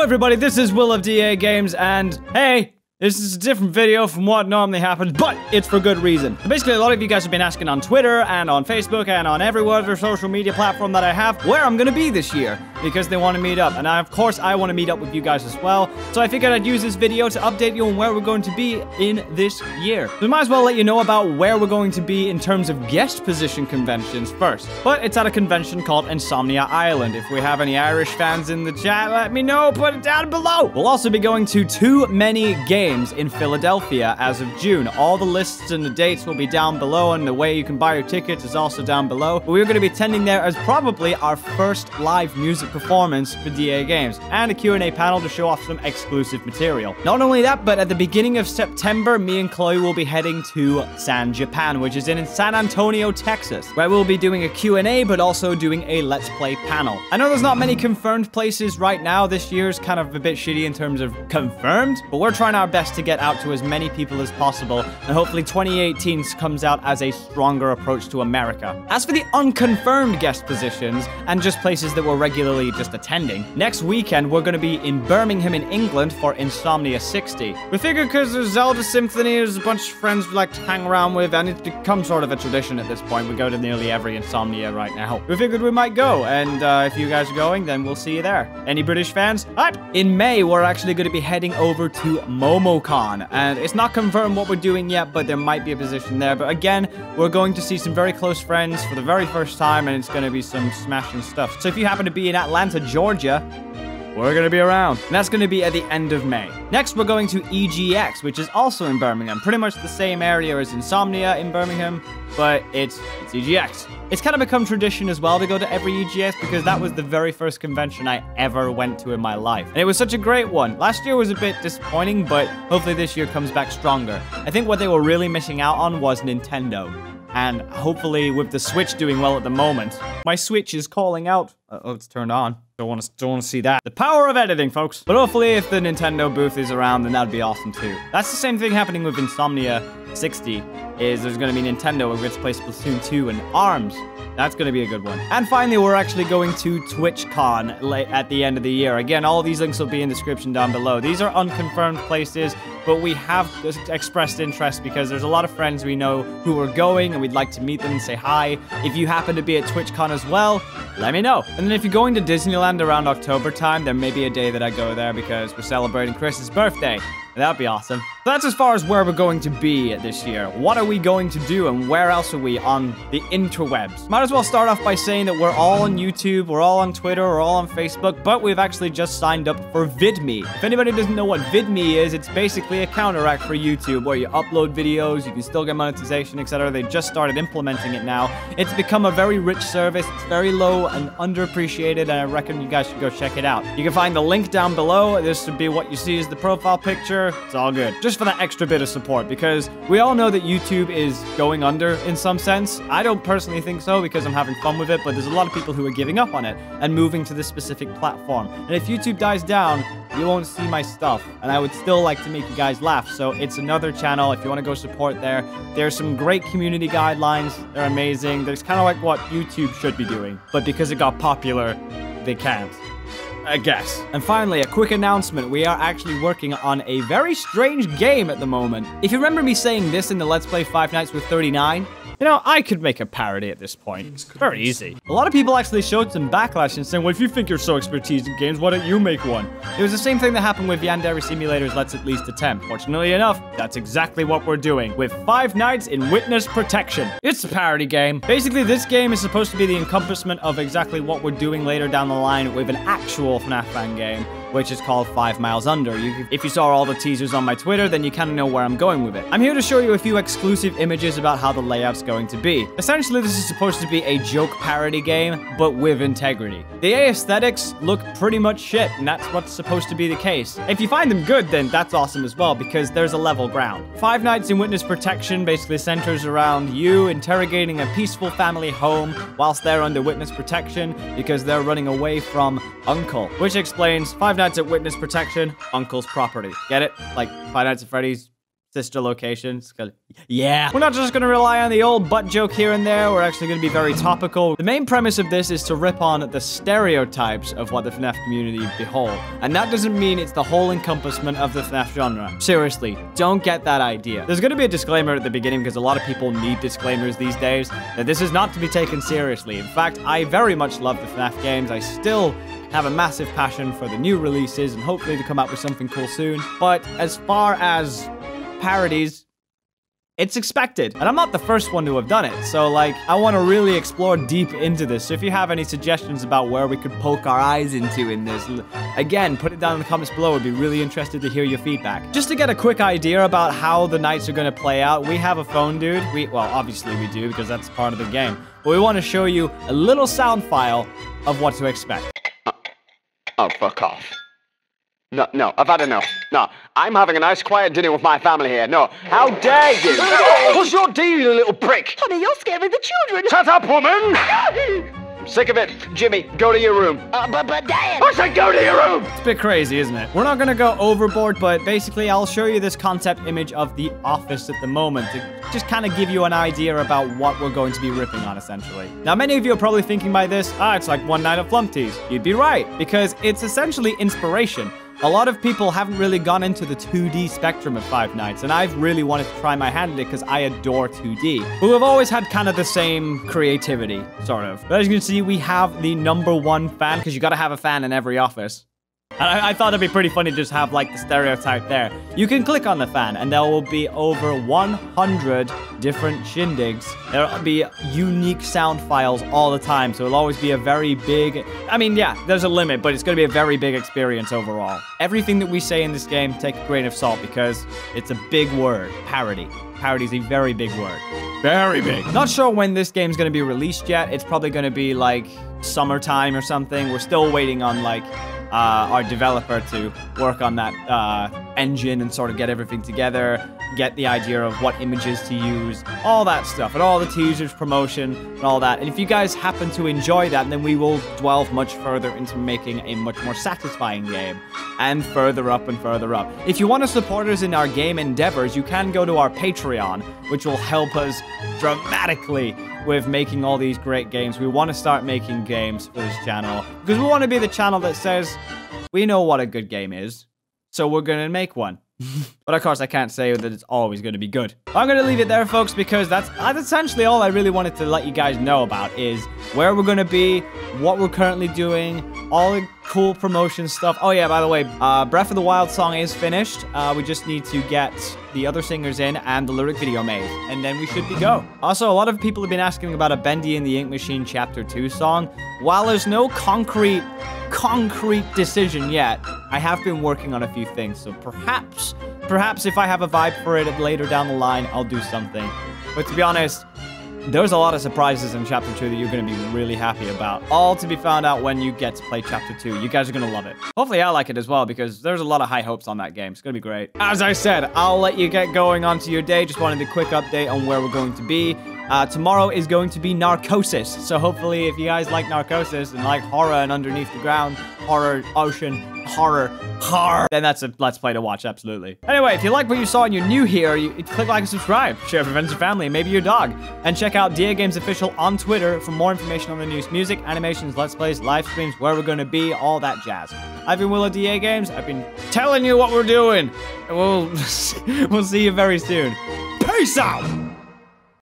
everybody, this is Will of DAGames, and hey, this is a different video from what normally happens, but it's for good reason. Basically, a lot of you guys have been asking on Twitter and on Facebook and on every other social media platform that I have where I'm gonna be this year, because they want to meet up. And of course, I want to meet up with you guys as well. So I figured I'd use this video to update you on where we're going to be in this year. So we might as well let you know about where we're going to be in terms of guest position conventions first. But it's at a convention called Insomnia Island. If we have any Irish fans in the chat, let me know, put it down below. We'll also be going to Too Many Games in Philadelphia as of June. All the lists and the dates will be down below, and the way you can buy your tickets is also down below. But we're going to be attending there as probably our first live music performance for DAGames, and a Q&A panel to show off some exclusive material. Not only that, but at the beginning of September, me and Chloe will be heading to San Japan, which is in San Antonio, Texas, where we'll be doing a Q&A, but also doing a Let's Play panel. I know there's not many confirmed places right now. This year's kind of a bit shitty in terms of confirmed, but we're trying our best to get out to as many people as possible, and hopefully 2018 comes out as a stronger approach to America. As for the unconfirmed guest positions, and just places that we're regularly just attending, next weekend we're going to be in Birmingham in England for Insomnia 60. We figured because there's Zelda Symphony, there's a bunch of friends we like to hang around with, and it's become sort of a tradition at this point. We go to nearly every Insomnia right now. We figured we might go, and if you guys are going, then we'll see you there. Any British fans? Alright. In May, we're actually going to be heading over to MomoCon, and it's not confirmed what we're doing yet, but there might be a position there. But again, we're going to see some very close friends for the very first time, and it's going to be some smashing stuff. So if you happen to be in Atlanta, Georgia, we're going to be around. And that's going to be at the end of May. Next, we're going to EGX, which is also in Birmingham. Pretty much the same area as Insomnia in Birmingham, but it's EGX. It's kind of become tradition as well to go to every EGX, because that was the very first convention I ever went to in my life. And it was such a great one. Last year was a bit disappointing, but hopefully this year comes back stronger. I think what they were really missing out on was Nintendo. And hopefully with the Switch doing well at the moment, my Switch is calling out. Oh, it's turned on. Don't want to see that. The power of editing, folks. But hopefully if the Nintendo booth is around, then that'd be awesome too. That's the same thing happening with Insomnia 60, is there's going to be Nintendo, we're going to play Splatoon 2 and ARMS. That's going to be a good one. And finally, we're actually going to TwitchCon at the end of the year. Again, all of these links will be in the description down below. These are unconfirmed places, but we have expressed interest because there's a lot of friends we know who are going, and we'd like to meet them and say hi. If you happen to be at TwitchCon as well, let me know. And then if you're going to Disneyland around October time, there may be a day that I go there because we're celebrating Chris's birthday. That'd be awesome. So that's as far as where we're going to be this year. What are we going to do, and where else are we on the interwebs? Might as well start off by saying that we're all on YouTube, we're all on Twitter, we're all on Facebook, but we've actually just signed up for VidMe. If anybody doesn't know what VidMe is, it's basically a counteract for YouTube where you upload videos, you can still get monetization, etc. They just started implementing it now. It's become a very rich service. It's very low and underappreciated, and I reckon you guys should go check it out. You can find the link down below. This would be what you see as the profile picture. It's all good. Just for that extra bit of support, because we all know that YouTube is going under in some sense. I don't personally think so because I'm having fun with it, but there's a lot of people who are giving up on it and moving to this specific platform. And if YouTube dies down, you won't see my stuff, and I would still like to make you guys laugh. So it's another channel if you want to go support there. There's some great community guidelines. They're amazing. There's kind of like what YouTube should be doing, but because it got popular, they can't, I guess. And finally, a quick announcement. We are actually working on a very strange game at the moment. If you remember me saying this in the Let's Play Five Nights with 39, you know, I could make a parody at this point. Very easy. A lot of people actually showed some backlash and saying, well, if you think you're so expertise in games, why don't you make one? It was the same thing that happened with Yandere Simulator's Let's At Least Attempt. Fortunately enough, that's exactly what we're doing with Five Nights in Witness Protection. It's a parody game. Basically, this game is supposed to be the encompassment of exactly what we're doing later down the line with an actual FNAF fan game, which is called 5 Miles Under. If you saw all the teasers on my Twitter, then you kind of know where I'm going with it. I'm here to show you a few exclusive images about how the layout's going to be. Essentially, this is supposed to be a joke parody game, but with integrity. The aesthetics look pretty much shit, and that's what's supposed to be the case. If you find them good, then that's awesome as well, because there's a level ground. Five Nights in Witness Protection basically centers around you interrogating a peaceful family home whilst they're under witness protection because they're running away from Uncle, which explains Five Nights at Witness Protection, Uncle's property. Get it? Like Five Nights at Freddy's sister locations. Yeah. We're not just going to rely on the old butt joke here and there. We're actually going to be very topical. The main premise of this is to rip on the stereotypes of what the FNAF community behold. And that doesn't mean it's the whole encompassment of the FNAF genre. Seriously, don't get that idea. There's going to be a disclaimer at the beginning because a lot of people need disclaimers these days that this is not to be taken seriously. In fact, I very much love the FNAF games. I still have a massive passion for the new releases and hopefully to come out with something cool soon. But as far as parodies, it's expected. And I'm not the first one to have done it. So, like, I want to really explore deep into this. So if you have any suggestions about where we could poke our eyes into in this, again, put it down in the comments below. I'd be really interested to hear your feedback. Just to get a quick idea about how the nights are going to play out, we have a phone dude. Well, obviously we do because that's part of the game. But we want to show you a little sound file of what to expect. Oh, fuck off. No, I've had enough. No, I'm having a nice quiet dinner with my family here. No, how dare you? What's your deal, you little prick? Honey, you're scaring the children. Shut up, woman! Sick of it. Jimmy, go to your room. But Dad! I said go to your room! It's a bit crazy, isn't it? We're not gonna go overboard, but basically I'll show you this concept image of the office at the moment to just kind of give you an idea about what we're going to be ripping on, essentially. Now, many of you are probably thinking by this, it's like One Night at Flumpty's. You'd be right, because it's essentially inspiration. A lot of people haven't really gone into the 2D spectrum of Five Nights, and I've really wanted to try my hand at it because I adore 2D. But we've always had kind of the same creativity, sort of. But as you can see, we have the #1 fan, because you gotta have a fan in every office. And I thought it'd be pretty funny to just have, like, the stereotype there. You can click on the fan, and there will be over 100 different shindigs. There'll be unique sound files all the time, so it'll always be a very big... I mean, yeah, there's a limit, but it's going to be a very big experience overall. Everything that we say in this game, take a grain of salt, because it's a big word. Parody. Parody is a very big word. Very big. Not sure when this game's going to be released yet. It's probably going to be, like, summertime or something. We're still waiting on, like... our developer to work on that engine and sort of get everything together, get the idea of what images to use, all that stuff, and all the teasers, promotion, and all that. And if you guys happen to enjoy that, then we will delve much further into making a much more satisfying game, and further up and further up. If you want to support us in our game endeavors, you can go to our Patreon, which will help us dramatically with making all these great games. We want to start making games for this channel because we want to be the channel that says we know what a good game is, so we're gonna make one. But of course I can't say that it's always going to be good. I'm going to leave it there, folks, because that's essentially all I really wanted to let you guys know about is where we're going to be, what we're currently doing, all the cool promotion stuff. Oh yeah, by the way, Breath of the Wild song is finished. We just need to get the other singers in and the lyric video made, and then we should be go. Also, a lot of people have been asking about a Bendy and the Ink Machine Chapter 2 song. While there's no concrete decision yet, I have been working on a few things, so perhaps if I have a vibe for it later down the line, I'll do something. But to be honest, there's a lot of surprises in Chapter 2 that you're going to be really happy about. All to be found out when you get to play Chapter 2. You guys are going to love it. Hopefully I like it as well, because there's a lot of high hopes on that game. It's going to be great. As I said, I'll let you get going onto your day. Just wanted a quick update on where we're going to be. Tomorrow is going to be Narcosis, so hopefully if you guys like Narcosis and like horror and underneath the ground, horror, ocean, horror, then that's a Let's Play to watch, absolutely. Anyway, if you like what you saw and you're new here, you click like and subscribe, share with friends and family, maybe your dog, and check out DAGames Official on Twitter for more information on the newest music, animations, Let's Plays, live streams, where we're going to be, all that jazz. I've been Will of DAGames. I've been telling you what we're doing. We'll see you very soon. Peace out!